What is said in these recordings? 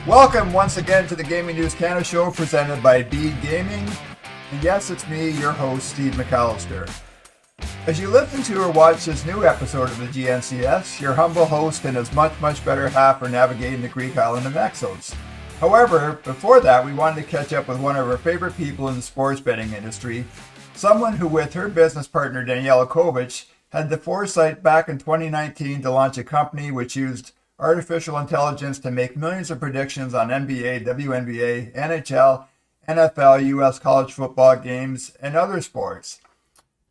Welcome once again to the Gaming News Canada show presented by Bede Gaming. And yes, it's me, your host, Steve McAllister. As you listen to or watch this new episode of the GNCS, your humble host and his much better half are navigating the Greek island of Naxos. However, before that, we wanted to catch up with one of our favorite people in the sports betting industry, someone who, with her business partner Danijela Covic, had the foresight back in 2019 to launch a company which used artificial intelligence to make millions of predictions on NBA, WNBA, NHL, NFL, US college football games, and other sports.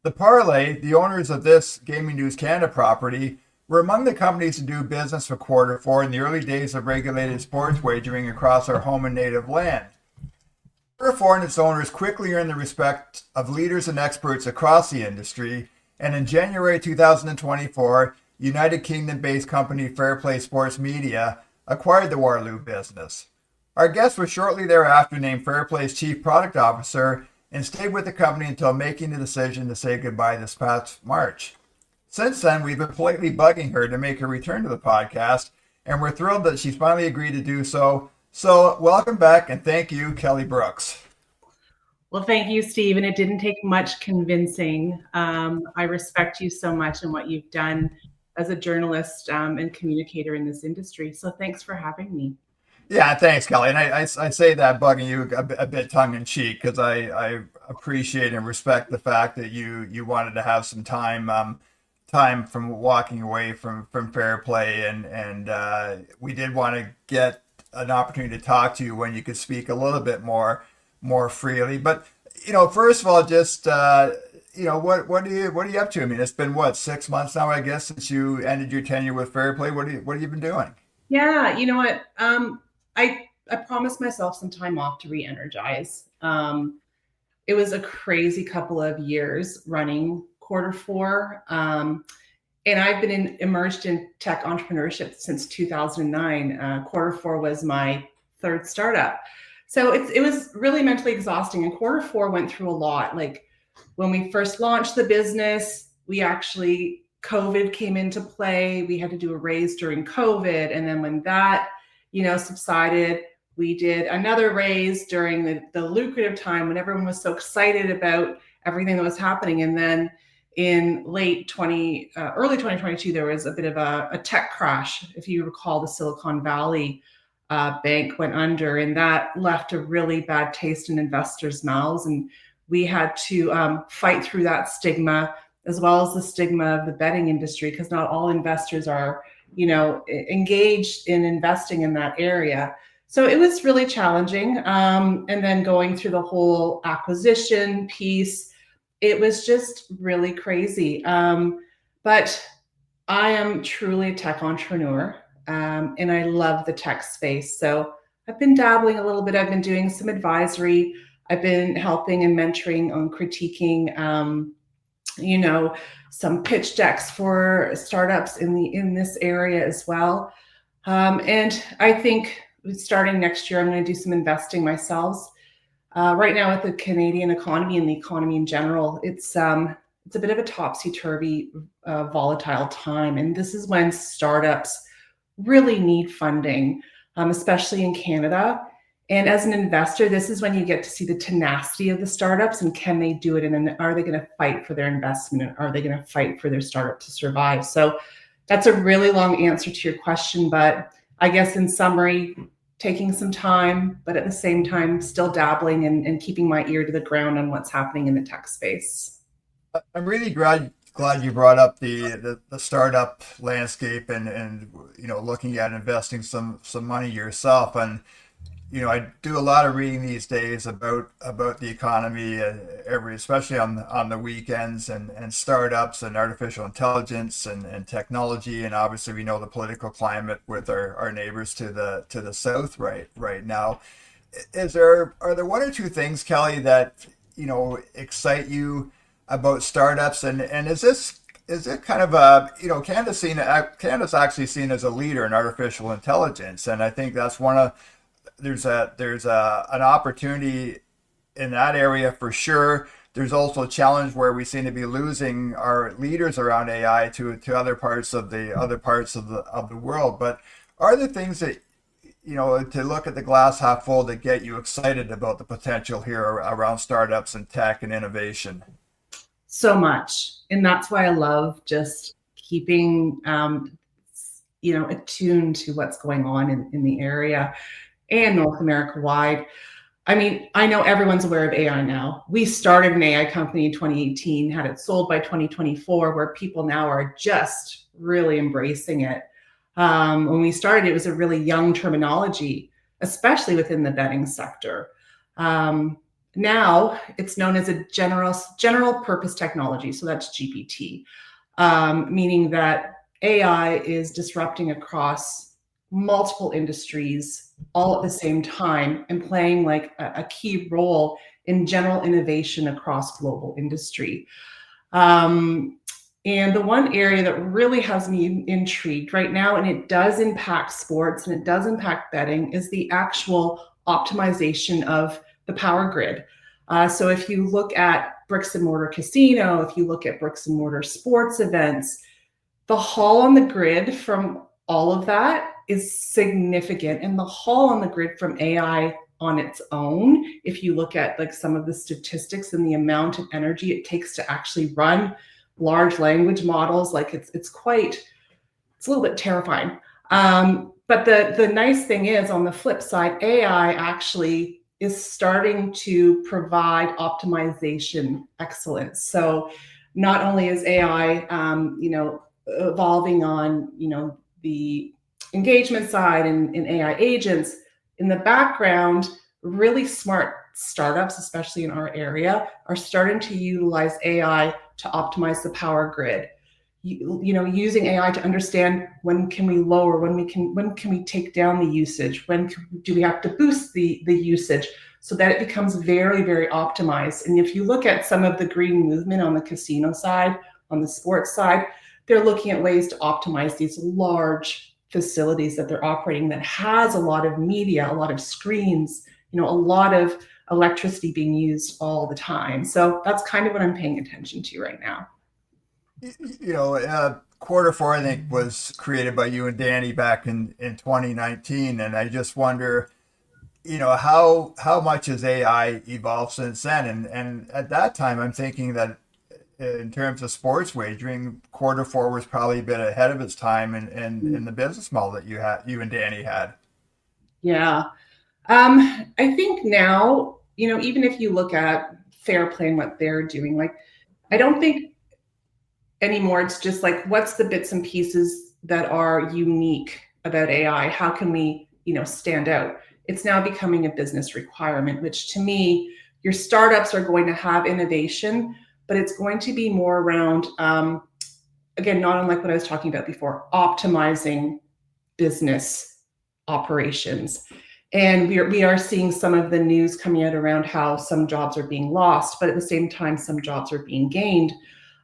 The Parlay, the owners of this Gaming News Canada property, were among the companies to do business with Quarter4 in the early days of regulated sports wagering across our home and native land. Quarter4 and its owners quickly earned the respect of leaders and experts across the industry, and in January 2024, United Kingdom-based company FairPlay Sports Media acquired the Waterloo business. Our guest was shortly thereafter named FairPlay's Chief Product Officer and stayed with the company until making the decision to say goodbye this past March. Since then, we've been politely bugging her to make her return to the podcast, and we're thrilled that she's finally agreed to do so. So welcome back, and thank you, Kelly Brooks. Well, thank you, Steve, and it didn't take much convincing. I respect you so much and what you've done as a journalist and communicator in this industry. So thanks for having me. Yeah, thanks, Kelly. And I say that bugging you a bit tongue-in-cheek because I appreciate and respect the fact that you wanted to have some time from walking away from FairPlay, and we did want to get an opportunity to talk to you when you could speak a little bit more freely. But first of all, just what are you up to? I mean, it's been 6 months now, I guess, since you ended your tenure with FairPlay. What have you been doing? Yeah, you know what? I promised myself some time off to re-energize. It was a crazy couple of years running Quarter4, and I've been immersed in tech entrepreneurship since 2009. Quarter4 was my third startup, so it was really mentally exhausting. And Quarter4 went through a lot. Like when we first launched the business, COVID came into play. We had to do a raise during COVID, and then when that subsided, we did another raise during the lucrative time when everyone was so excited about everything that was happening. And then in early 2022, there was a bit of a tech crash. If you recall, the Silicon Valley bank went under, and that left a really bad taste in investors' mouths. And we had to fight through that stigma, as well as the stigma of the betting industry, because not all investors are engaged in investing in that area. So it was really challenging. And then going through the whole acquisition piece, it was just really crazy. But I am truly a tech entrepreneur, and I love the tech space. So I've been dabbling a little bit. I've been doing some advisory. I've been helping and mentoring on critiquing some pitch decks for startups in this area as well. And I think starting next year, I'm going to do some investing myself. Right now with the Canadian economy and the economy in general, it's a bit of a topsy-turvy, volatile time. And this is when startups really need funding, especially in Canada. And as an investor, this is when you get to see the tenacity of the startups and can they do it? And then are they going to fight for their investment? And are they going to fight for their startup to survive? So that's a really long answer to your question. But I guess in summary, taking some time, but at the same time, still dabbling and keeping my ear to the ground on what's happening in the tech space. I'm really glad you brought up the startup landscape and looking at investing some money yourself. And I do a lot of reading these days about the economy, especially on the weekends, and startups and artificial intelligence and technology, and obviously we know the political climate with our neighbors to the south right now. Are there one or two things, Kelly, that excite you about startups, and is it kind of Canada's actually seen as a leader in artificial intelligence, and I think that's there's an opportunity in that area for sure. There's also a challenge where we seem to be losing our leaders around AI to other parts of the world. But are there things that to look at the glass half full to get you excited about the potential here around startups and tech and innovation? So much. And that's why I love just keeping, attuned to what's going on in the area and North America wide. I mean, I know everyone's aware of AI now. We started an AI company in 2018, had it sold by 2024, where people now are just really embracing it. When we started, it was a really young terminology, especially within the betting sector. Now it's known as a general purpose technology. So that's GPT, meaning that AI is disrupting across multiple industries all at the same time and playing like a key role in general innovation across global industry. And the one area that really has me intrigued right now, and it does impact sports and it does impact betting, is the actual optimization of the power grid. So if you look at bricks and mortar casino, if you look at bricks and mortar sports events, the haul on the grid from all of that is significant. And the haul on the grid from AI on its own, if you look at like some of the statistics and the amount of energy it takes to actually run large language models, like it's a little bit terrifying. But the nice thing is, on the flip side, AI actually is starting to provide optimization excellence. So not only is AI, evolving on, the engagement side and AI agents, in the background, really smart startups, especially in our area, are starting to utilize AI to optimize the power grid. Using AI to understand when can we lower, when can we take down the usage, do we have to boost the usage, so that it becomes very, very optimized. And if you look at some of the green movement on the casino side, on the sports side, they're looking at ways to optimize these large facilities that they're operating that has a lot of media, a lot of screens, a lot of electricity being used all the time. So that's kind of what I'm paying attention to right now. Quarter4, I think, was created by you and Danny back in 2019, and I just wonder, how much has AI evolved since then? And at that time, I'm thinking that in terms of sports wagering, Quarter4 was probably a bit ahead of its time in the business model that you and Danny had. Yeah. I think now, even if you look at FairPlay and what they're doing, like, I don't think anymore it's just like, what's the bits and pieces that are unique about AI? How can we, stand out? It's now becoming a business requirement, which to me, your startups are going to have innovation, but it's going to be more around, again, not unlike what I was talking about before, optimizing business operations. And we are seeing some of the news coming out around how some jobs are being lost, but at the same time, some jobs are being gained.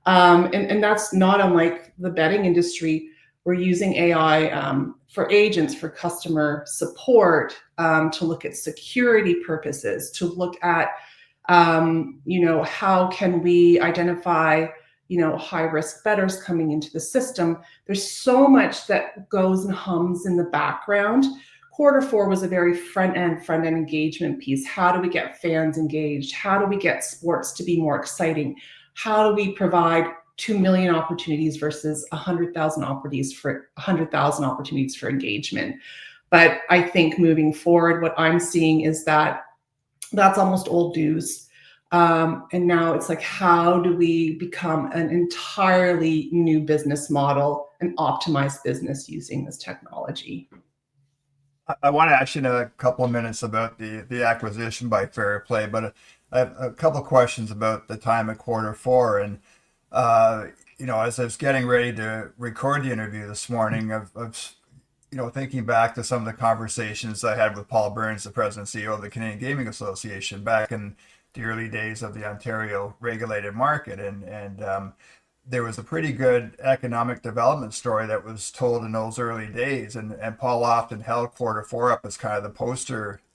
And that's not unlike the betting industry. We're using AI for agents, for customer support, to look at security purposes, to look at, how can we identify, high risk bettors coming into the system. There's so much that goes and hums in the background. Quarter4 was a very front-end engagement piece. How do we get fans engaged? How do we get sports to be more exciting? How do we provide 2 million opportunities versus 100,000 opportunities for engagement? But I think moving forward, what I'm seeing is that that's almost old news. And now it's like, how do we become an entirely new business model and optimize business using this technology? I want to ask you in a couple of minutes about the acquisition by FairPlay, but I have a couple of questions about the time at Quarter4. And as I was getting ready to record the interview this morning, of thinking back to some of the conversations I had with Paul Burns, the president and CEO of the Canadian Gaming Association, back in the early days of the Ontario regulated market, and there was a pretty good economic development story that was told in those early days, and Paul often held Quarter4 up as kind of the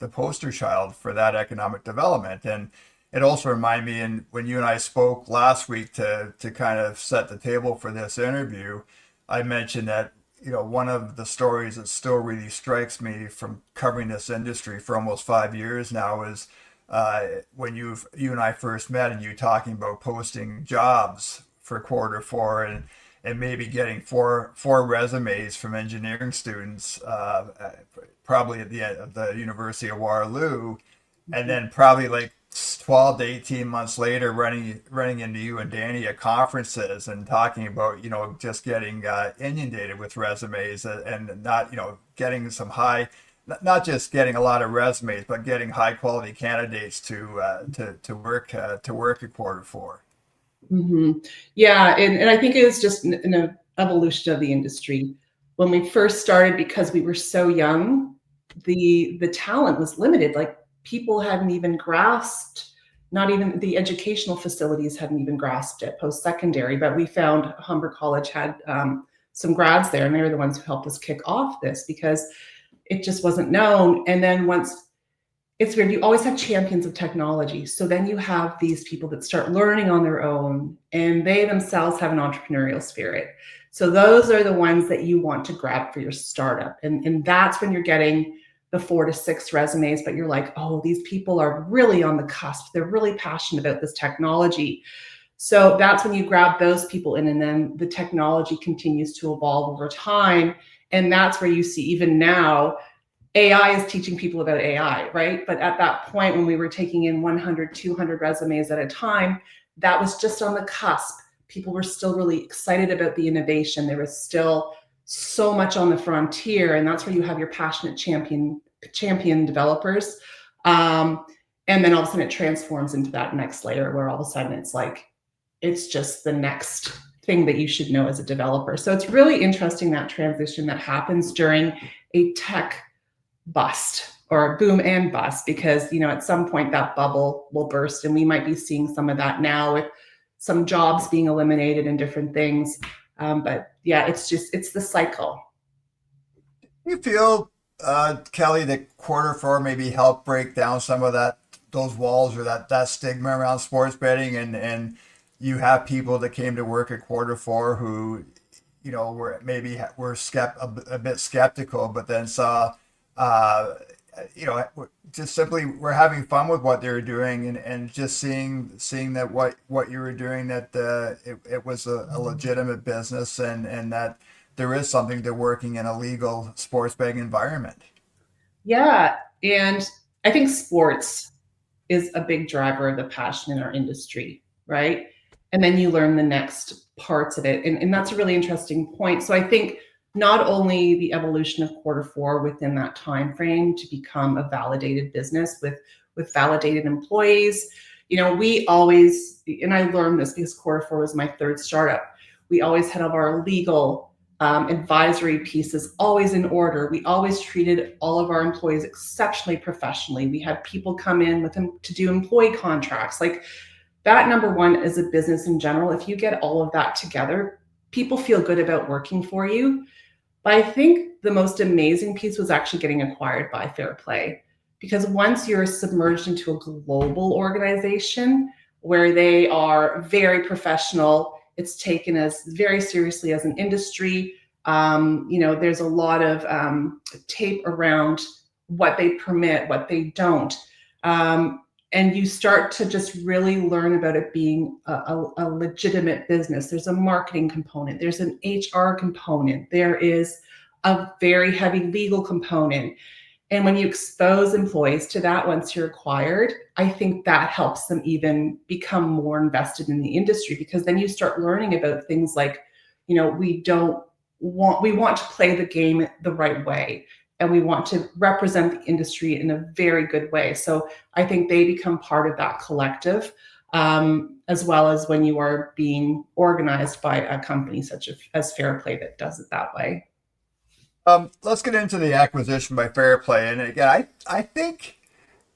poster child for that economic development. And it also reminded me, and when you and I spoke last week to kind of set the table for this interview, I mentioned that one of the stories that still really strikes me from covering this industry for almost 5 years now is when you and I first met, and you talking about posting jobs for Quarter4, and maybe getting four resumes from engineering students, probably at the end of the University of Waterloo, and then probably like 12 to 18 months later running into you and Danny at conferences and talking about just getting inundated with resumes, and not getting some high, not just getting a lot of resumes, but getting high quality candidates to work at Quarter4. Yeah, and I think it is just an evolution of the industry. When we first started, because we were so young, the talent was limited. Like, people hadn't even grasped, not even the educational facilities hadn't even grasped it post-secondary. But we found Humber College had some grads there, and they were the ones who helped us kick off this, because it just wasn't known. And then once, it's weird, you always have champions of technology. So then you have these people that start learning on their own, and they themselves have an entrepreneurial spirit. So those are the ones that you want to grab for your startup. And that's when you're getting the 4 to 6 resumes, but you're like, oh, these people are really on the cusp. They're really passionate about this technology. So that's when you grab those people in, and then the technology continues to evolve over time. And that's where you see, even now, AI is teaching people about AI, right? But at that point, when we were taking in 100, 200 resumes at a time, that was just on the cusp. People were still really excited about the innovation. There was still so much on the frontier, and that's where you have your passionate champion developers. And then all of a sudden it transforms into that next layer, where all of a sudden it's like, it's just the next thing that you should know as a developer. So it's really interesting, that transition that happens during a tech bust, or boom and bust, because at some point that bubble will burst, and we might be seeing some of that now with some jobs being eliminated and different things. But yeah, it's the cycle. You feel, Kelly, that Quarter4 maybe helped break down some of those walls, or that stigma around sports betting, and you have people that came to work at Quarter4 who were a bit skeptical, but then saw, just simply we're having fun with what they were doing, and just seeing that what you were doing, that it was a legitimate business, and that there is something to working in a legal sports betting environment. Yeah, and I think sports is a big driver of the passion in our industry, right? And then you learn the next parts of it, and that's a really interesting point. So I think not only the evolution of Quarter4 within that time frame to become a validated business with validated employees. We always, and I learned this because Quarter4 was my third startup, we always had our legal advisory pieces always in order. We always treated all of our employees exceptionally professionally. We had people come in with them to do employee contracts. Like, that, number one, is a business in general. If you get all of that together, people feel good about working for you. But I think the most amazing piece was actually getting acquired by FairPlay, because once you're submerged into a global organization where they are very professional, it's taken as very seriously as an industry. There's a lot of tape around what they permit, what they don't. And you start to just really learn about it being a legitimate business. There's a marketing component. There's an HR component. There is a very heavy legal component. And when you expose employees to that once you're acquired, I think that helps them even become more invested in the industry, because then you start learning about things like, we want to play the game the right way, and we want to represent the industry in a very good way. So I think they become part of that collective, as well as when you are being organized by a company such as FairPlay that does it that way. Let's get into the acquisition by FairPlay. And again, I think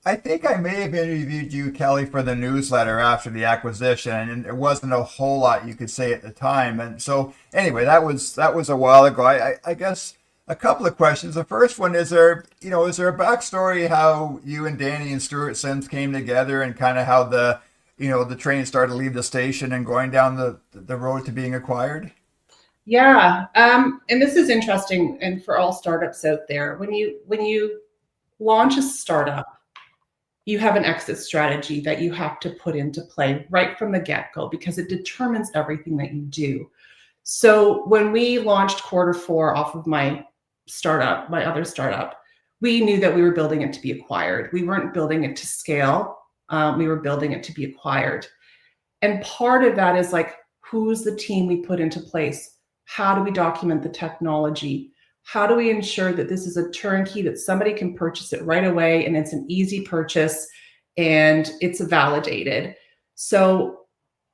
I may have interviewed you, Kelly, for the newsletter after the acquisition, and there wasn't a whole lot you could say at the time. And so, anyway, that was a while ago. I guess a couple of questions. The first one is, is there a backstory how you and Danny and Stuart Simms came together, and kind of how the train started to leave the station and going down the road to being acquired? Yeah. And this is interesting. And for all startups out there, when you launch a startup, you have an exit strategy that you have to put into play right from the get-go because it determines everything that you do. So when we launched Quarter4 off of my other startup, we knew that we were building it to be acquired. We weren't building it to scale. We were building it to be acquired. And part of that is like, who's the team we put into place? How do we document the technology? How do we ensure that this is a turnkey, that somebody can purchase it right away and it's an easy purchase and it's validated? So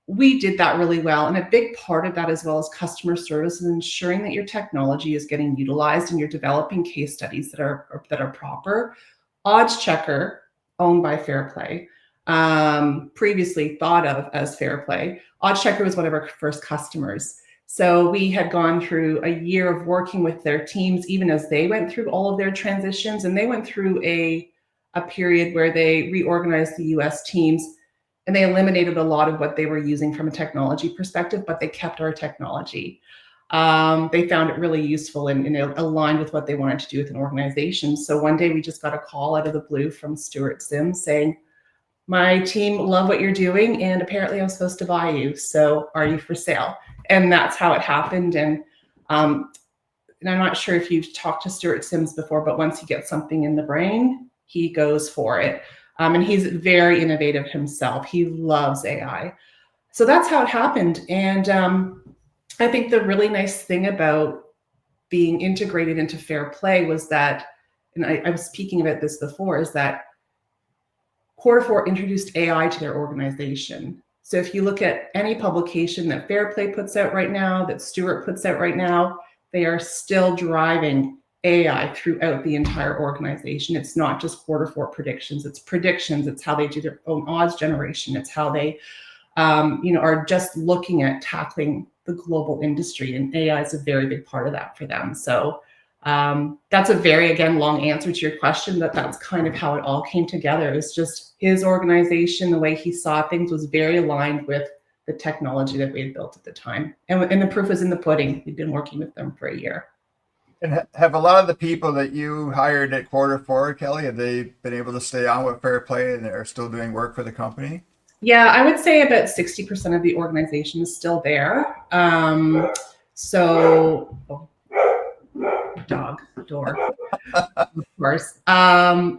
we did that really well. And a big part of that, as well as customer service, is ensuring that your technology is getting utilized and you're developing case studies that are proper. Oddschecker, owned by FairPlay, previously thought of as FairPlay. Oddschecker was one of our first customers. So we had gone through a year of working with their teams, even as they went through all of their transitions. And they went through a period where they reorganized the US teams and they eliminated a lot of what they were using from a technology perspective, but they kept our technology. They found it really useful and aligned with what they wanted to do with an organization. So one day we just got a call out of the blue from Stuart Simms saying, my team love what you're doing and apparently I'm supposed to buy you. So are you for sale? And that's how it happened. And I'm not sure if you've talked to Stuart Simms before, but once he gets something in the brain, he goes for it. And he's very innovative himself. He loves AI. So that's how it happened. And I think the really nice thing about being integrated into FairPlay was that, and I was speaking about this before, is that Quarter4 introduced AI to their organization. So if you look at any publication that FairPlay puts out right now, that Stuart puts out right now, they are still driving AI throughout the entire organization. It's not just Quarter4 predictions, it's how they do their own odds generation. It's how they are just looking at tackling the global industry, and AI is a very big part of that for them. So that's a very, again, long answer to your question, but that's kind of how it all came together. It's just his organization, the way he saw things was very aligned with the technology that we had built at the time. And the proof is in the pudding. We've been working with them for a year. And have a lot of the people that you hired at Quarter4, Kelly, have they been able to stay on with FairPlay and are still doing work for the company? Yeah, I would say about 60% of the organization is still there. Dog door, of course. All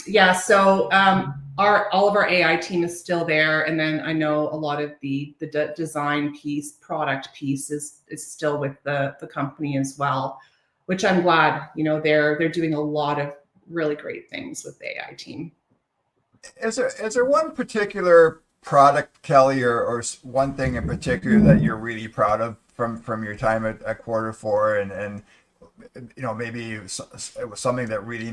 of our AI team is still there, and then I know a lot of the design piece, product piece is still with the company as well, which I'm glad. They're doing a lot of really great things with the AI team. Is there one particular product, Kelly, or one thing in particular that you're really proud of from your time at Quarter4, and maybe it was something that really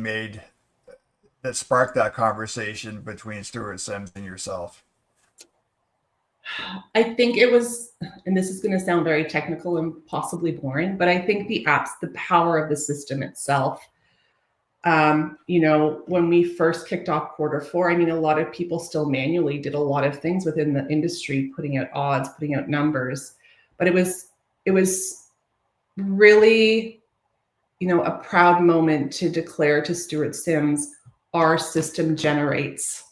that sparked that conversation between Stuart Simms and yourself? I think it was, and this is going to sound very technical and possibly boring, but I think the power of the system itself. When we first kicked off Quarter4, a lot of people still manually did a lot of things within the industry, putting out odds, putting out numbers, but it was really, a proud moment to declare to Stuart Simms, our system generates,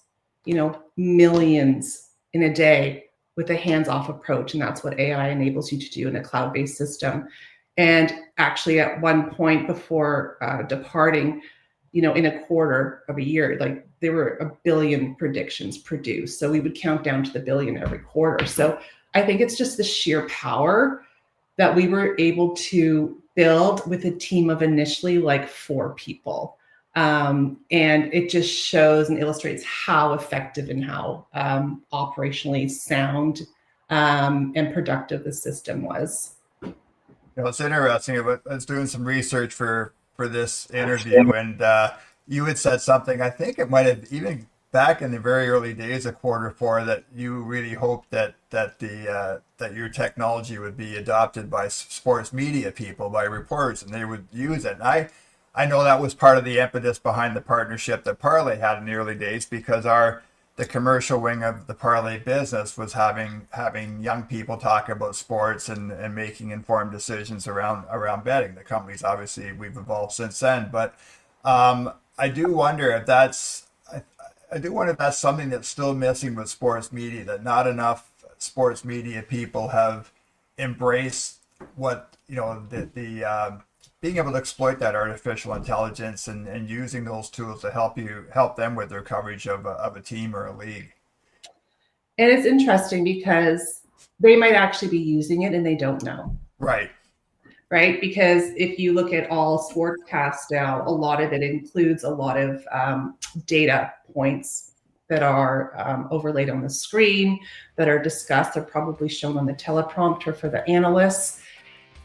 millions in a day with a hands-off approach. And that's what AI enables you to do in a cloud-based system. And actually at one point before departing, in a quarter of a year, like there were 1 billion predictions produced. So we would count down to the billion every quarter. So I think it's just the sheer power that we were able to build with a team of initially like 4 people. And it just shows and illustrates how effective and how operationally sound and productive the system was. It's interesting. I was doing some research for this interview, and you had said something. I think it might have even back in the very early days of Quarter4 that you really hoped that your technology would be adopted by sports media people, by reporters, and they would use it. And I know that was part of the impetus behind the partnership that Parlay had in the early days, because our the commercial wing of the parlay business was having young people talk about sports and making informed decisions around betting. The company's obviously we've evolved since then, but I do wonder if I do wonder if that's something that's still missing with sports media, that not enough sports media people have embraced what the being able to exploit that artificial intelligence and using those tools to help them with their coverage of a team or a league. And it's interesting because they might actually be using it and they don't know. Right. Right. Because if you look at all sportscasts now, a lot of it includes a lot of data points that are overlaid on the screen, that are discussed. They're probably shown on the teleprompter for the analysts.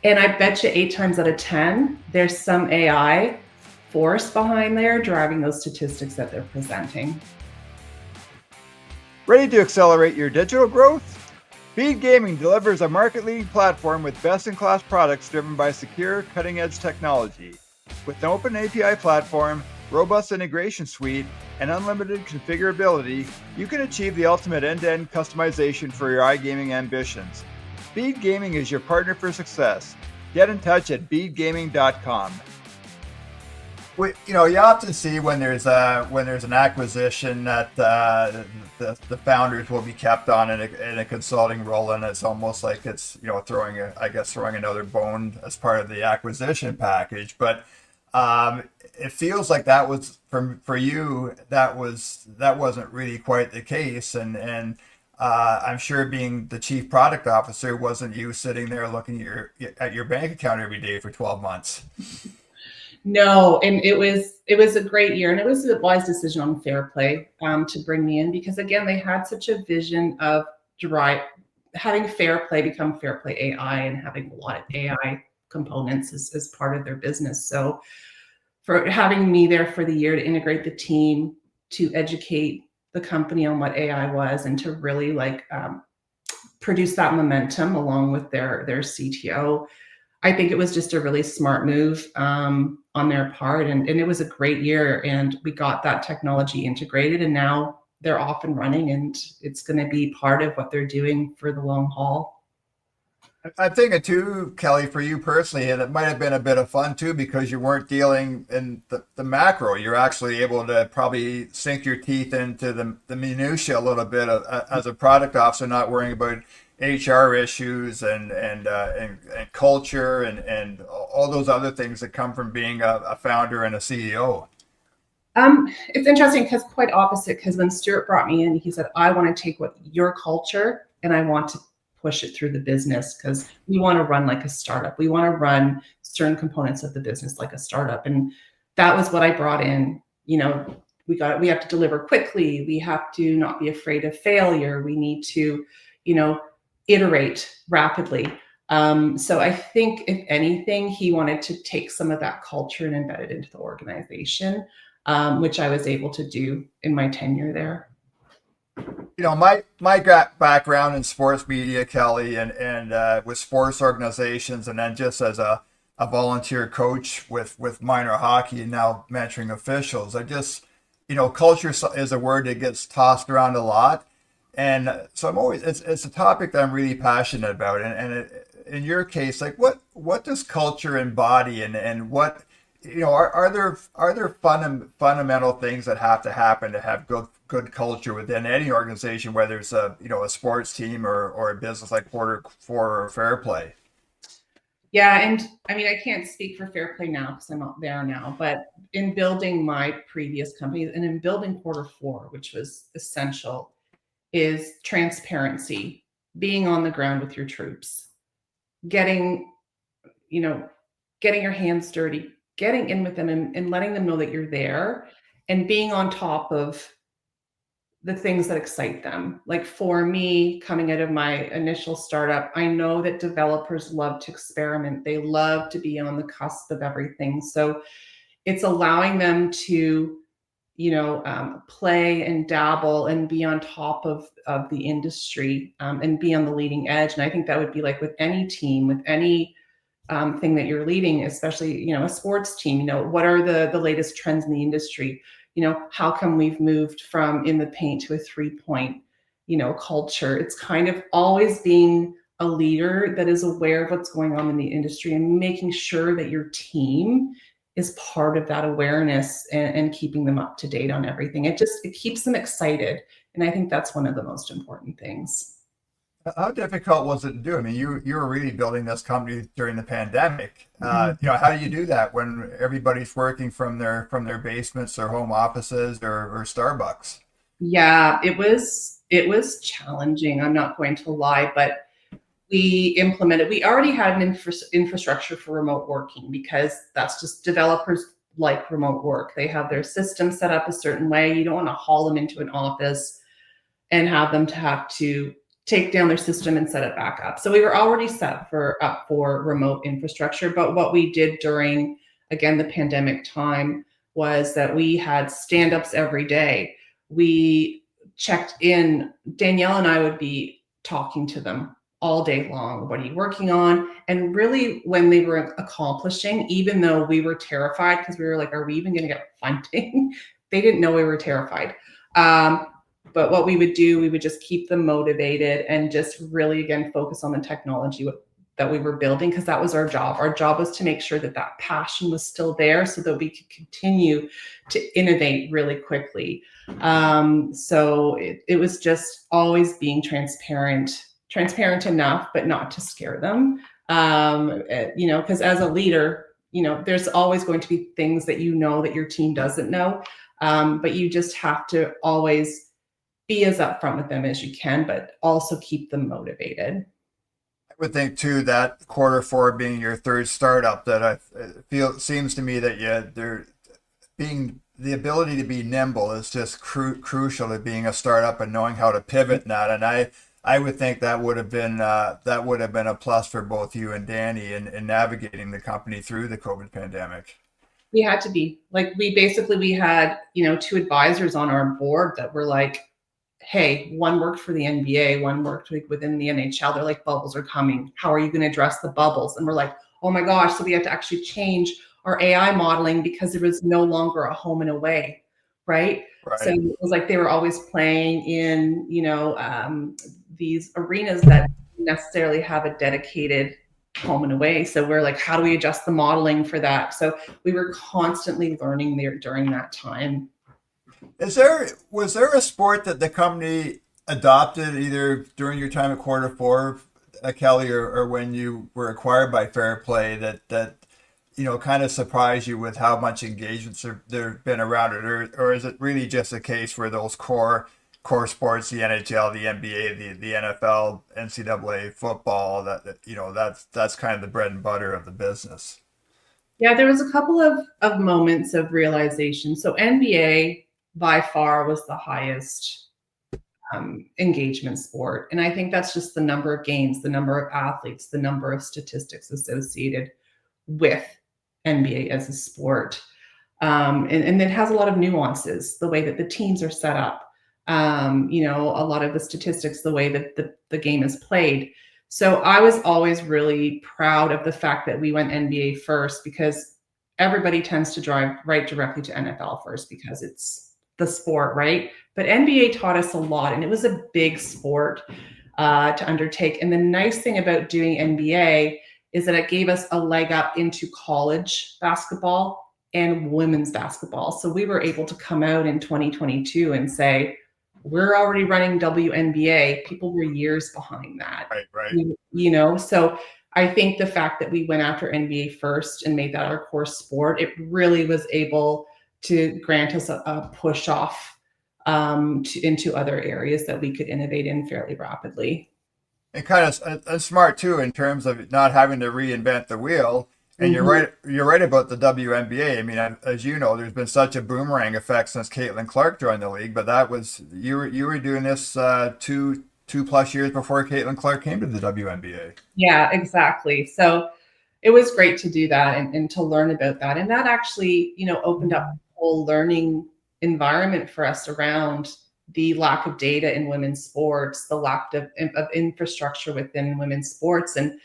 And I bet you 8 times out of 10, there's some AI force behind there driving those statistics that they're presenting. Ready to accelerate your digital growth? Bede Gaming delivers a market-leading platform with best-in-class products driven by secure, cutting-edge technology. With an open API platform, robust integration suite, and unlimited configurability, you can achieve the ultimate end-to-end customization for your iGaming ambitions. Bede Gaming is your partner for success. Get in touch at bedegaming.com. You often see when there's an acquisition that the founders will be kept on in a consulting role, and it's almost like it's throwing another bone as part of the acquisition package. But it feels like that was for you that wasn't really quite the case, and I'm sure being the chief product officer wasn't you sitting there looking at your bank account every day for 12 months. No, and it was a great year, and it was a wise decision on FairPlay to bring me in, because again, they had such a vision of having FairPlay become FairPlay AI and having a lot of AI components as part of their business. So for having me there for the year to integrate the team, to educate the company on what AI was, and to really produce that momentum along with their CTO. I think it was just a really smart move on their part, and it was a great year, and we got that technology integrated, and now they're off and running, and it's going to be part of what they're doing for the long haul. I'm thinking too, Kelly, for you personally, and it might have been a bit of fun too, because you weren't dealing in the macro. You're actually able to probably sink your teeth into the minutia a little bit as a product officer, not worrying about HR issues and culture and all those other things that come from being a founder and a CEO. It's interesting because quite opposite, because when Stuart brought me in, he said, I want to take your culture and I want to push it through the business, because we want to run like a startup. We want to run certain components of the business like a startup. And that was what I brought in. We have to deliver quickly. We have to not be afraid of failure. We need to, iterate rapidly. So I think if anything, he wanted to take some of that culture and embed it into the organization, which I was able to do in my tenure there. My background in sports media, Kelly, and with sports organizations, and then just as a volunteer coach with minor hockey and now mentoring officials, I just, culture is a word that gets tossed around a lot. And so it's a topic that I'm really passionate about. And in your case, like what does culture embody, and what, are there fundamental things that have to happen to have good culture within any organization, whether it's a sports team or a business like Quarter4 or FairPlay? Yeah, and I mean, I can't speak for FairPlay now because I'm not there now, but in building my previous companies and in building Quarter4, which was essential, is transparency, being on the ground with your troops, getting your hands dirty, getting in with them and letting them know that you're there, and being on top of the things that excite them. Like for me, coming out of my initial startup, I know that developers love to experiment. They love to be on the cusp of everything. So it's allowing them to play and dabble and be on top of the industry, and be on the leading edge. And I think that would be like with any team, with any thing that you're leading, especially, a sports team, what are the latest trends in the industry? how come we've moved from in the paint to a 3-point, culture. It's kind of always being a leader that is aware of what's going on in the industry and making sure that your team is part of that awareness and keeping them up to date on everything. It keeps them excited. And I think that's one of the most important things. How difficult was it to do? I mean, you were really building this company during the pandemic. How do you do that when everybody's working from their basements or home offices or Starbucks? Yeah, it was challenging. I'm not going to lie, but we already had an infrastructure for remote working, because that's just developers like remote work. They have their system set up a certain way. You don't want to haul them into an office and have to take down their system and set it back up. So we were already set up for remote infrastructure. But what we did during, again, the pandemic time was that we had stand-ups every day. We checked in. Danielle and I would be talking to them all day long. What are you working on? And really, when they were accomplishing, even though we were terrified, because we were like, are we even going to get funding? They didn't know we were terrified. But what we would do, we would just keep them motivated and just really, again, focus on the technology that we were building, because that was our job. Our job was to make sure that that passion was still there so that we could continue to innovate really quickly. So it was just always being transparent enough, but not to scare them. Because as a leader, there's always going to be things that that your team doesn't know. But you just have to always be as upfront with them as you can, but also keep them motivated. I would think too that Quarter4 being your third startup, that I feel seems to me that they're being the ability to be nimble is just crucial to being a startup and knowing how to pivot in that. And I would think that would have been a plus for both you and Danny in navigating the company through the COVID pandemic. We had to be we had, 2 advisors on our board that were like, hey, one worked for the NBA, one worked within the NHL. They're like, bubbles are coming. How are you going to address the bubbles? And we're like, oh my gosh. So we had to actually change our AI modeling because there was no longer a home and away, right? So it was like they were always playing in, these arenas that didn't necessarily have a dedicated home and away. So we're like, how do we adjust the modeling for that? So we were constantly learning there during that time. Was there a sport that the company adopted either during your time at Quarter4, Kelly, or when you were acquired by FairPlay that kind of surprised you with how much engagement there've been around it, or is it really just a case where those core sports, the NHL, the NBA, the NFL, NCAA football, that's kind of the bread and butter of the business? Yeah, there was a couple of moments of realization. So NBA by far was the highest engagement sport. And I think that's just the number of games, the number of athletes, the number of statistics associated with NBA as a sport. And it has a lot of nuances, the way that the teams are set up, a lot of the statistics, the way that the game is played. So I was always really proud of the fact that we went NBA first, because everybody tends to drive right directly to NFL first because it's the sport, right? But NBA taught us a lot, and it was a big sport to undertake. And the nice thing about doing NBA is that it gave us a leg up into college basketball and women's basketball. So we were able to come out in 2022 and say, we're already running WNBA. People were years behind that. Right. So I think the fact that we went after NBA first and made that our core sport, it really was able to grant us a push off into other areas that we could innovate in fairly rapidly. And kind of smart too, in terms of not having to reinvent the wheel. And you're right about the WNBA. I mean, as you know, there's been such a boomerang effect since Caitlin Clark joined the league. But that was you were doing this 2+ years before Caitlin Clark came to the WNBA. Yeah, exactly. So it was great to do that and to learn about that. And that actually, opened up a whole learning environment for us around the lack of data in women's sports, the lack of infrastructure within women's sports. And,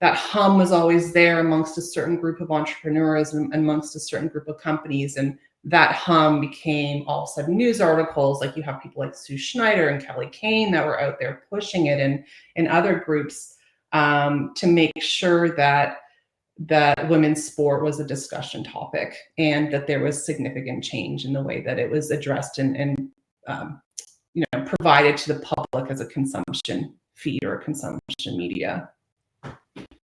that hum was always there amongst a certain group of entrepreneurs and amongst a certain group of companies. And that hum became all of a sudden news articles. Like you have people like Sue Schneider and Kelly Kane that were out there pushing it, and other groups to make sure that women's sport was a discussion topic and that there was significant change in the way that it was addressed and provided to the public as a consumption feed or a consumption media.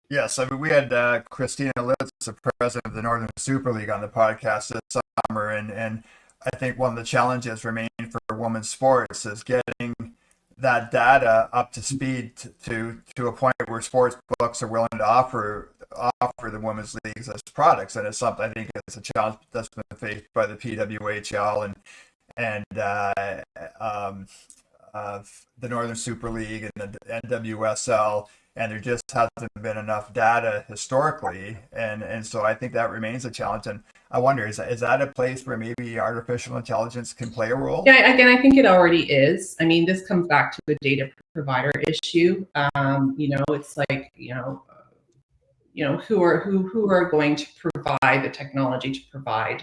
Yes, I mean, we had Christina Litz, the president of the Northern Super League, on the podcast this summer, and I think one of the challenges remain for women's sports is getting that data up to speed to a point where sports books are willing to offer the women's leagues as products, and it's something I think is a challenge that's been faced by the PWHL and the Northern Super League and the NWSL. And there just hasn't been enough data historically, and so I think that remains a challenge. And I wonder, is that a place where maybe artificial intelligence can play a role? Yeah, again, I think it already is. I mean, this comes back to the data provider issue. It's like who are going to provide the technology to provide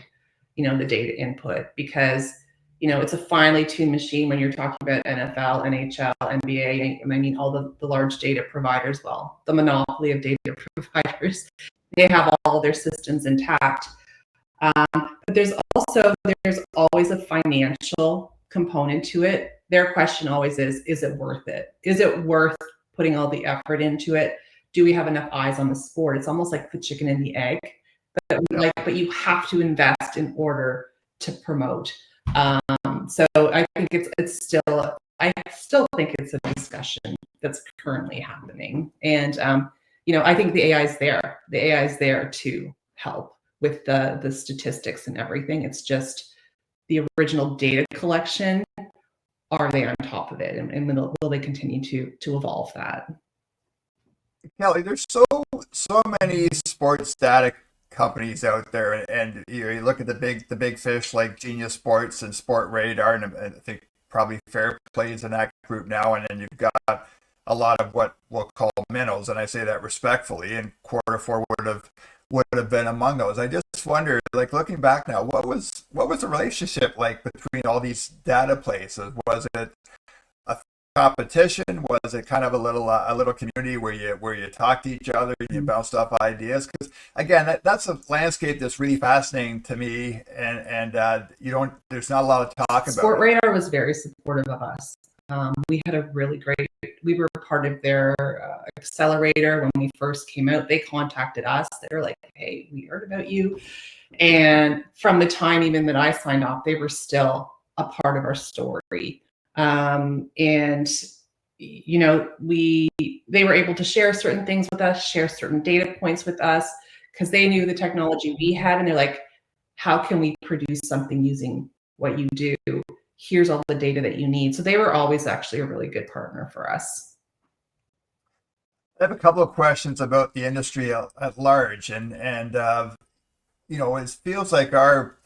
the data input, because it's a finely tuned machine when you're talking about NFL, NHL, NBA. I mean, all the large data providers, well, the monopoly of data providers, they have all of their systems intact. But there's always a financial component to it. Their question always is it worth it? Is it worth putting all the effort into it? Do we have enough eyes on the sport? It's almost like the chicken and the egg, but you have to invest in order to promote. So I think I still think it's a discussion that's currently happening. And, I think the AI is there. The AI is there to help with the statistics and everything. It's just the original data collection. Are they on top of it? And will they continue to evolve that? Kelly, there's so many sports data companies out there, and you look at the big fish like Genius Sports and Sport Radar, and I think probably FairPlay is in that group now, and then you've got a lot of what we'll call minnows, and I say that respectfully, and Quarter4 would have been among those. I just wonder, like looking back now, what was the relationship like between all these data places? Was it a competition? Was it kind of a little community where you talk to each other and you bounced off ideas? Because again, that's a landscape that's really fascinating to me, and there's not a lot of talk about. Sport Radar was very supportive of us. We had a really great. We were part of their accelerator when we first came out. They contacted us. They were like, "Hey, we heard about you," and from the time even that I signed off, they were still a part of our story. And they were able to share certain things with us, share certain data points with us, because they knew the technology we had, and they're like, how can we produce something using what you do? Here's all the data that you need. So they were always actually a really good partner for us. I have a couple of questions about the industry at large, and it feels like our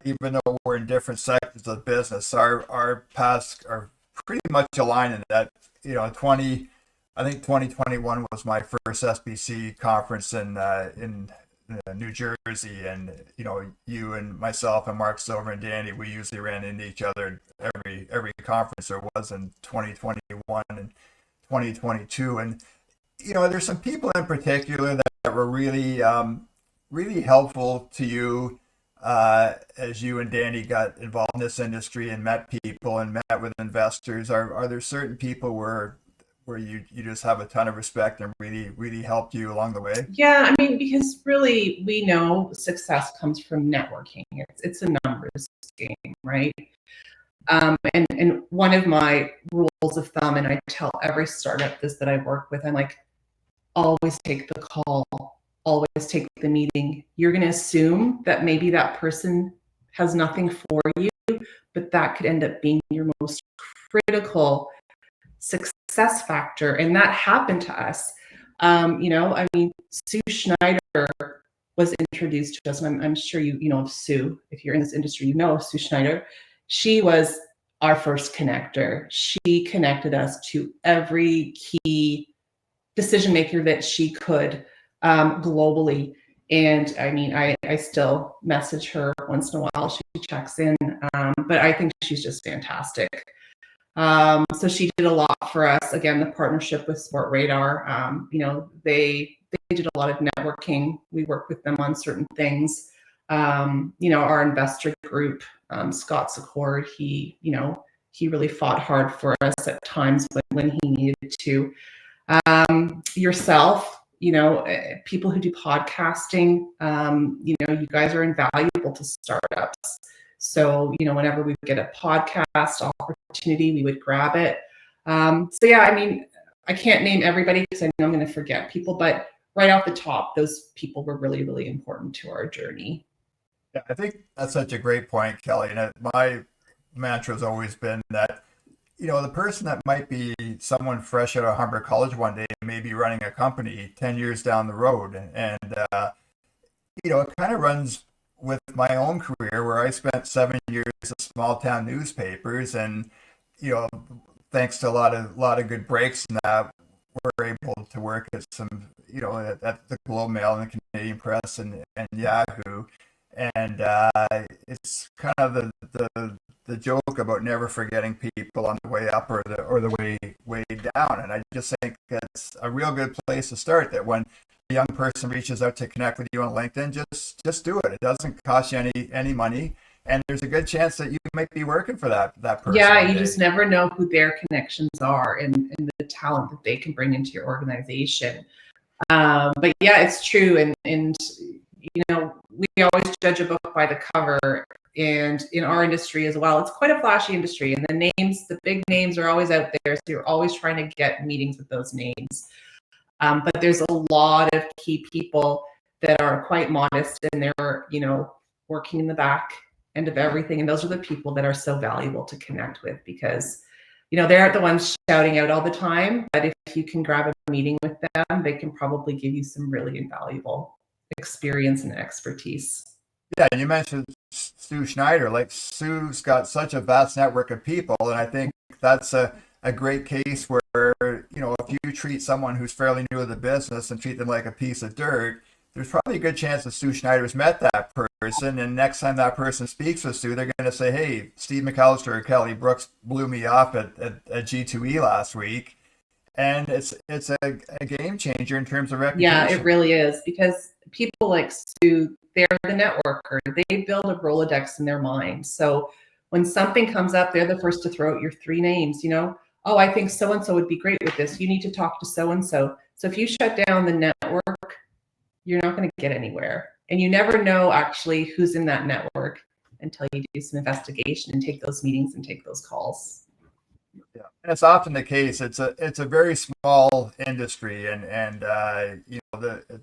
even though we're in different sectors of business, our paths are pretty much aligned in that, I think 2021 was my first SBC conference in New Jersey, and you and myself and Mark Silver and Danny, we usually ran into each other every conference there was in 2021 and 2022, and there's some people in particular that were really really helpful to you as you and Danny got involved in this industry and met people and met with investors. Are there certain people where you just have a ton of respect and really helped you along the way? Yeah, I mean, because really we know success comes from networking. It's a numbers game, right? And one of my rules of thumb, and I tell every startup this that I work with, I'm like, always take the call, always take the meeting. You're going to assume that maybe that person has nothing for you, but that could end up being your most critical success factor. And that happened to us. Sue Schneider was introduced to us, and I'm sure you know of Sue. If you're in this industry, you know of Sue Schneider. She was our first connector. She connected us to every key decision maker that she could globally. And I mean, I still message her once in a while. She checks in, but I think she's just fantastic. So she did a lot for us. Again, the partnership with Sport Radar. They did a lot of networking. We worked with them on certain things. Our investor group, Scott Secord, he really fought hard for us at times when he needed to. Yourself, people who do podcasting, you guys are invaluable to startups. So, whenever we get a podcast opportunity, we would grab it. I mean, I can't name everybody because I know I'm going to forget people, but right off the top, those people were really, really important to our journey. Yeah, I think that's such a great point, Kelly. And my mantra has always been that, the person that might be someone fresh out of Humber College one day may be running a company 10 years down the road. And it kind of runs with my own career where I spent 7 years at small town newspapers and, thanks to a lot of good breaks and that, we're able to work at some, at the Globe Mail and the Canadian Press and Yahoo. And it's kind of the joke about never forgetting people on the way up or the way down. And I just think it's a real good place to start. That when a young person reaches out to connect with you on LinkedIn, just do it. It doesn't cost you any money, and there's a good chance that you might be working for that person. Yeah, you just never know who their connections are and the talent that they can bring into your organization. But yeah, it's true, and we always judge a book by the cover, and in our industry as well, it's quite a flashy industry, and the big names are always out there, so you're always trying to get meetings with those names. But there's a lot of key people that are quite modest, and they're working in the back end of everything, and those are the people that are so valuable to connect with because they aren't the ones shouting out all the time, but if you can grab a meeting with them, they can probably give you some really invaluable experience and expertise. Yeah, and you mentioned Sue Schneider. Like, Sue's got such a vast network of people, and I think that's a great case where, if you treat someone who's fairly new to the business and treat them like a piece of dirt, there's probably a good chance that Sue Schneider's met that person, and next time that person speaks with Sue, they're going to say, hey, Steve McAllister or Kelly Brooks blew me off at G2E last week. And it's a game changer in terms of reputation. Yeah, it really is, because people like Sue, they're the networker. They build a Rolodex in their mind. So when something comes up, they're the first to throw out your three names, oh, I think so-and-so would be great with this. You need to talk to so-and-so. So if you shut down the network, you're not going to get anywhere. And you never know actually who's in that network until you do some investigation and take those meetings and take those calls. Yeah, and it's often the case. It's a very small industry, and the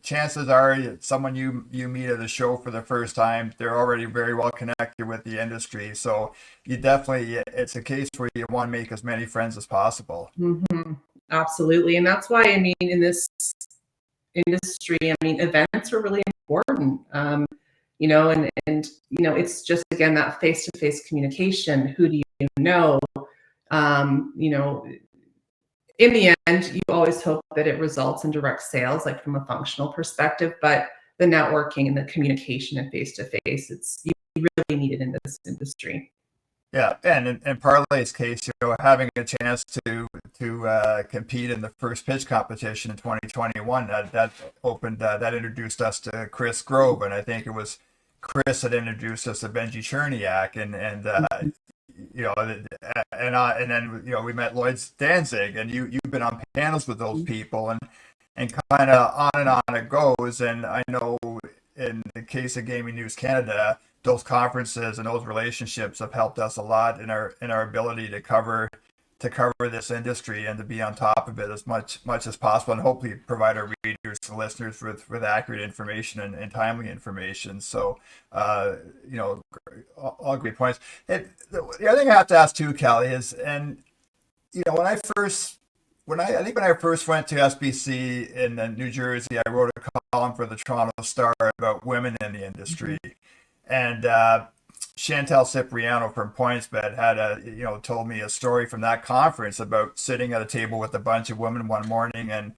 chances are someone you meet at a show for the first time, they're already very well connected with the industry. So it's a case where you want to make as many friends as possible. Mm-hmm. Absolutely, and that's why in this industry, events are really important. It's just again that face-to-face communication. Who do you know? In the end, you always hope that it results in direct sales, like from a functional perspective, but the networking and the communication and face-to-face, you really need it in this industry. Yeah, and in Parlay's case, having a chance to compete in the first pitch competition in 2021, that introduced us to Chris Grove, and I think it was Chris that introduced us to Benji Cherniak, and then we met Lloyd Danzig, and you've been on panels with those people, and kind of on and on it goes. And I know in the case of Gaming News Canada, those conferences and those relationships have helped us a lot in our ability to cover this industry and to be on top of it as much as possible, and hopefully provide our readers and listeners with accurate information and timely information. So, all great points. The other thing I have to ask too, Kelly, is, and when I first went to SBC in New Jersey, I wrote a column for the Toronto Star about women in the industry, and Chantel Cipriano from PointsBet had told me a story from that conference about sitting at a table with a bunch of women one morning, and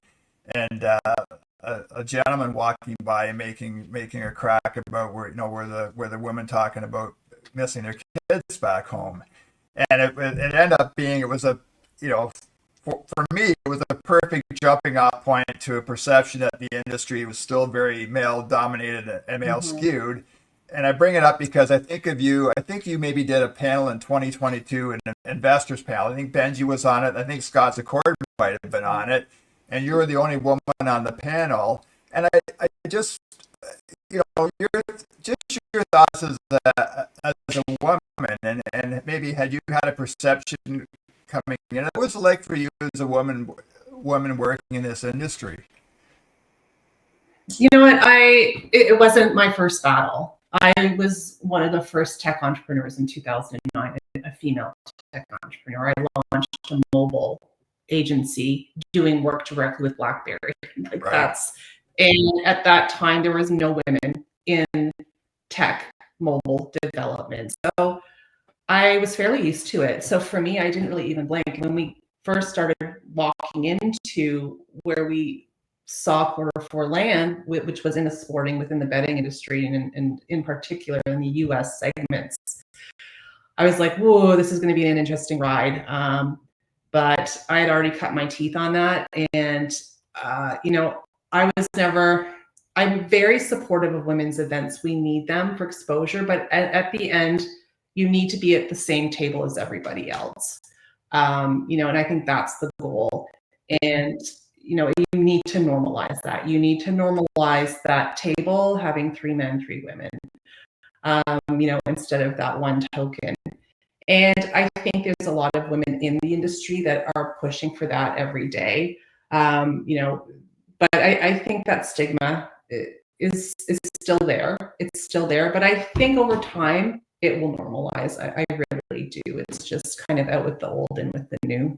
a gentleman walking by and making a crack about where the women talking about missing their kids back home, and it ended up being it was a for me it was a perfect jumping off point to a perception that the industry was still very male dominated and male skewed. And I bring it up because I think of you. I think you maybe did a panel in 2022, an investors panel. I think Benji was on it. I think Scott Accord might have been on it, and you were the only woman on the panel. And I just, your thoughts as a woman, and maybe had you had a perception coming in? What was it like for you as a woman working in this industry? You know what? It wasn't my first battle. I was one of the first tech entrepreneurs in 2009, a female tech entrepreneur. I launched a mobile agency doing work directly with BlackBerry. And at that time, there was no women in tech mobile development. So I was fairly used to it. So for me, I didn't really even blink. When we first started walking into where we saw Quarter4 land, which was in the sporting within the betting industry, and in particular in the US segments, I was like, whoa, this is going to be an interesting ride. But I had already cut my teeth on that. And, I'm very supportive of women's events. We need them for exposure, but at the end, you need to be at the same table as everybody else. And I think that's the goal. And, you need to normalize that. You need to normalize that table having 3 men, 3 women, instead of that one token. And I think there's a lot of women in the industry that are pushing for that every day. But I think that stigma is still there. It's still there. But I think over time, it will normalize. I really do. It's just kind of out with the old and with the new.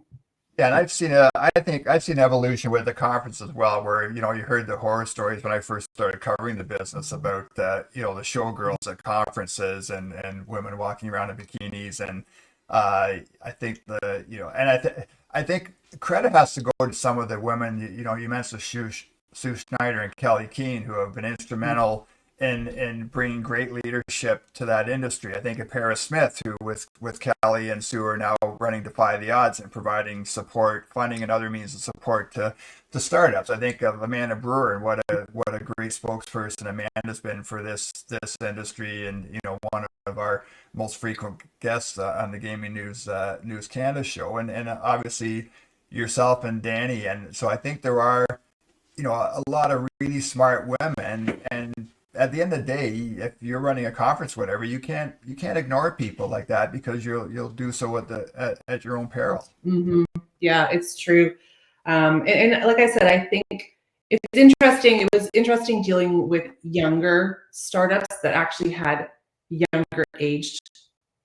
Yeah, and I've seen evolution with the conference as well, where you heard the horror stories when I first started covering the business about the showgirls at conferences and women walking around in bikinis, and I think I think credit has to go to some of the women. You mentioned Sue Schneider and Kelly Keane, who have been instrumental in bringing great leadership to that industry. I think of Paris Smith, who with Kelly and Sue are now running Defy the Odds and providing support, funding, and other means of support to startups. I think of Amanda Brewer and what a great spokesperson Amanda's been for this industry, and one of our most frequent guests on the Gaming News Canada show, and obviously yourself and Danny. And so I think there are a lot of really smart women, and at the end of the day, if you're running a conference, whatever, you can't ignore people like that, because you'll do so at your own peril. Mm-hmm. Yeah, it's true. And like I said, I think it's interesting. It was interesting dealing with younger startups that actually had younger aged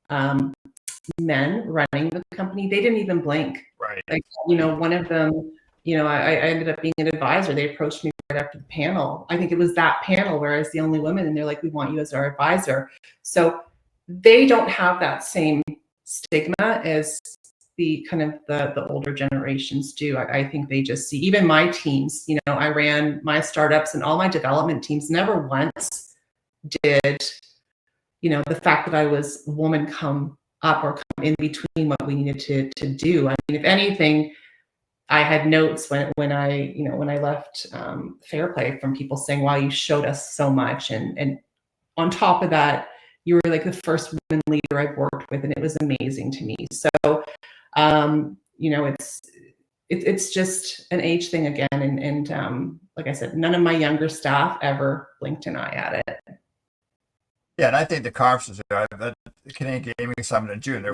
men running the company. They didn't even blink. Right. Like, one of them, I ended up being an advisor. They approached me right after the panel. I think it was that panel where I was the only woman, and they're like, we want you as our advisor. So they don't have that same stigma as the kind of the older generations do. I think they just see, even my teams, I ran my startups, and all my development teams never once did, the fact that I was a woman come up or come in between what we needed to do. I mean, if anything, I had notes when I left FairPlay from people saying, wow, you showed us so much. And on top of that, you were like the first woman leader I've worked with, and it was amazing to me. So, it's just an age thing again. And like I said, none of my younger staff ever blinked an eye at it. Yeah, and I think the conferences, the Canadian Gaming Summit in June,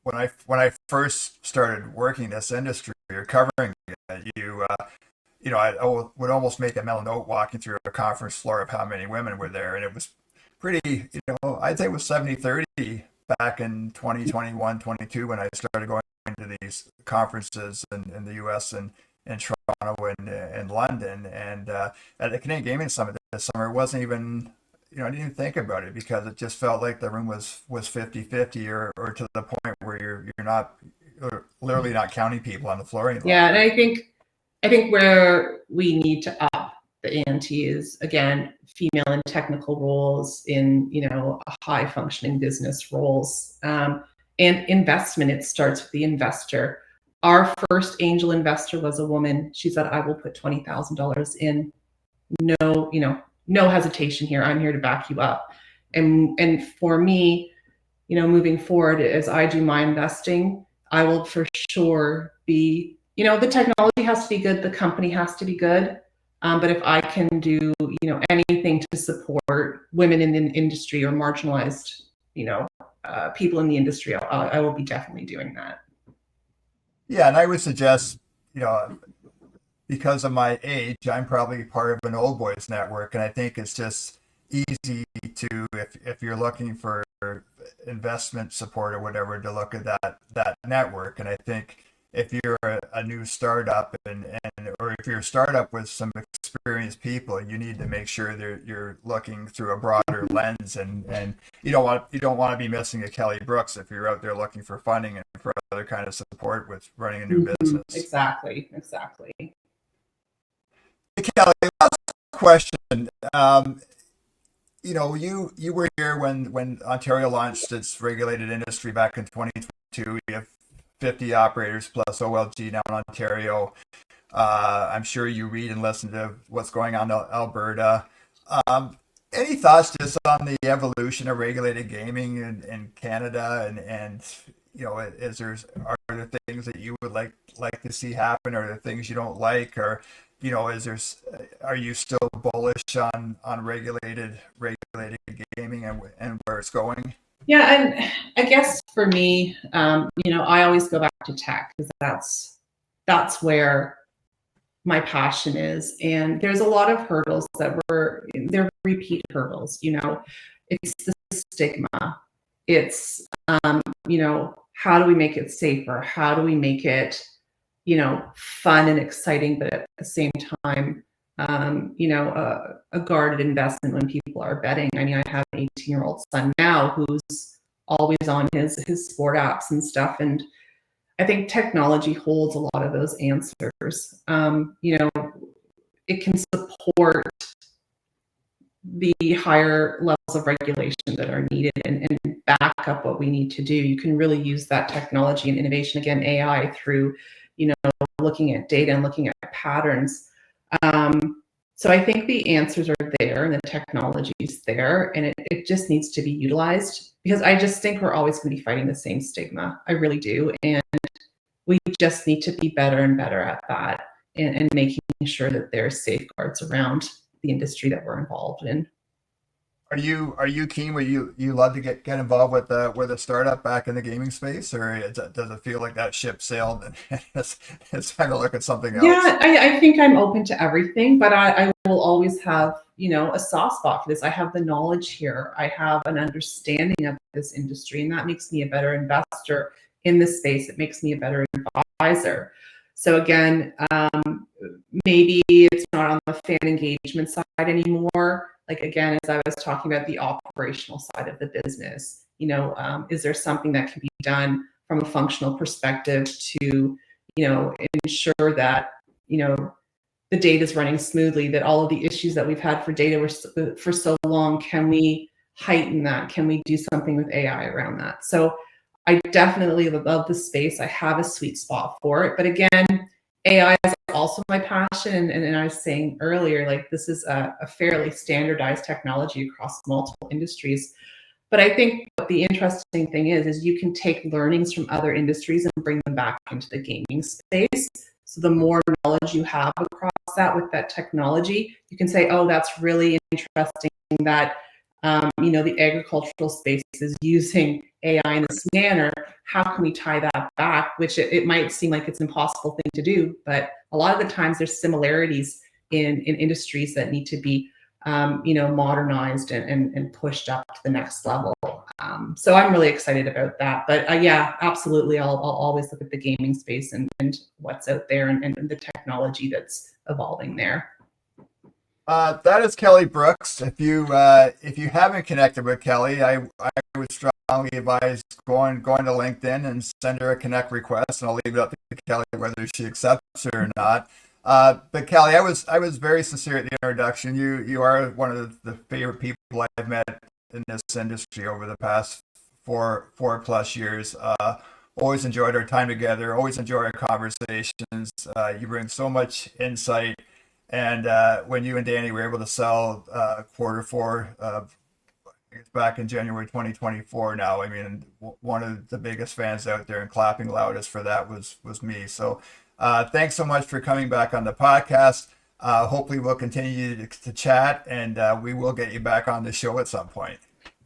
when I first started working this industry or covering it, I would almost make a mental note walking through a conference floor of how many women were there, and it was pretty, I'd say it was 70-30 back in 2021, 22, when I started going to these conferences in the US and in Toronto and London, and at the Canadian Gaming Summit this summer, it wasn't even, I didn't even think about it, because it just felt like the room was 50-50, or to the point where you're literally not counting people on the floor anymore. Yeah, and I think where we need to up the ante is, again, female in technical roles, in, high functioning business roles, and investment. It starts with the investor. Our first angel investor was a woman. She said, I will put $20,000 in. No, no hesitation here. I'm here to back you up. And for me, moving forward, as I do my investing, I will for sure be, the technology has to be good, the company has to be good. But if I can do, anything to support women in the industry or marginalized, people in the industry, I will be definitely doing that. Yeah, and I would suggest, because of my age, I'm probably part of an old boys network, and I think it's just easy to, if you're looking for investment support or whatever, to look at that network. And I think if you're a new startup, or if you're a startup with some experienced people, you need to make sure that you're looking through a broader lens, and you don't want to be missing a Kelly Brooks if you're out there looking for funding and for other kind of support with running a new business. Exactly. Hey, Kelly, last question. You were here when Ontario launched its regulated industry back in 2022. You have 50 operators plus OLG now in Ontario. I'm sure you read and listen to what's going on in Alberta. Any thoughts just on the evolution of regulated gaming in Canada, and are there things that you would like to see happen, or are there things you don't like, or are you still bullish on regulated gaming and where it's going? Yeah, and I guess for me, I always go back to tech, because that's where my passion is. And there's a lot of hurdles they're repeat hurdles. It's the stigma. It's how do we make it safer? How do we make it fun and exciting, but at the same time, a guarded investment when people are betting. I mean, I have an 18-year-old son now who's always on his sport apps and stuff, and I think technology holds a lot of those answers. It can support the higher levels of regulation that are needed, and back up what we need to do. You can really use that technology and innovation, again, AI, through looking at data and looking at patterns. So I think the answers are there and the technology is there, and it just needs to be utilized, because I just think we're always going to be fighting the same stigma. I really do. And we just need to be better and better at that, and making sure that there's safeguards around the industry that we're involved in. Are you keen? Would you love to get involved with a startup back in the gaming space, or does it feel like that ship sailed and it's time to look at something else? Yeah, I think I'm open to everything, but I will always have a soft spot for this. I have the knowledge here. I have an understanding of this industry, and that makes me a better investor in this space. It makes me a better advisor. So again, maybe it's not on the fan engagement side anymore. Like, again, as I was talking about the operational side of the business, is there something that can be done from a functional perspective to, ensure that, the data is running smoothly, that all of the issues that we've had for data for so long, can we heighten that? Can we do something with AI around that? So I definitely love the space. I have a sweet spot for it. But again, AI is also my passion. And I was saying earlier, like, this is a fairly standardized technology across multiple industries. But I think what the interesting thing is you can take learnings from other industries and bring them back into the gaming space. So the more knowledge you have across that with that technology, you can say, oh, that's really interesting that the agricultural space is using AI in this manner. How can we tie that back? Which it might seem like it's an impossible thing to do, but a lot of the times there's similarities in industries that need to be modernized and pushed up to the next level. So I'm really excited about that. But yeah, absolutely, I'll always look at the gaming space and what's out there and the technology that's evolving there. That is Kelly Brooks. If you haven't connected with Kelly, I would strongly advise going to LinkedIn and send her a connect request, and I'll leave it up to Kelly whether she accepts it or not. But Kelly, I was very sincere at the introduction. You are one of the favorite people I've met in this industry over the past four plus years. Always enjoyed our time together. Always enjoy our conversations. You bring so much insight. And when you and Danny were able to sell Quarter4 back in January 2024, now, I mean, one of the biggest fans out there and clapping loudest for that was me. So thanks so much for coming back on the podcast. Hopefully we'll continue to chat, and we will get you back on the show at some point.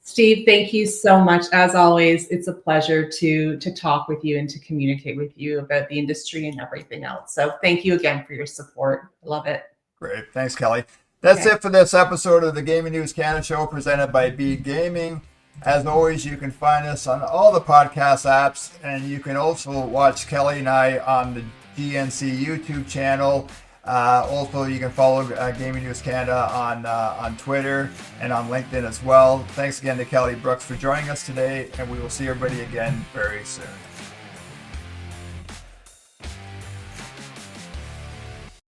Steve, thank you so much. As always, it's a pleasure to talk with you and to communicate with you about the industry and everything else. So thank you again for your support. I love it. Great. Thanks, Kelly. That's it for this episode of the Gaming News Canada Show presented by Bede Gaming. As always, you can find us on all the podcast apps, and you can also watch Kelly and I on the GNC YouTube channel. Also, you can follow Gaming News Canada on Twitter and on LinkedIn as well. Thanks again to Kelly Brooks for joining us today, and we will see everybody again very soon.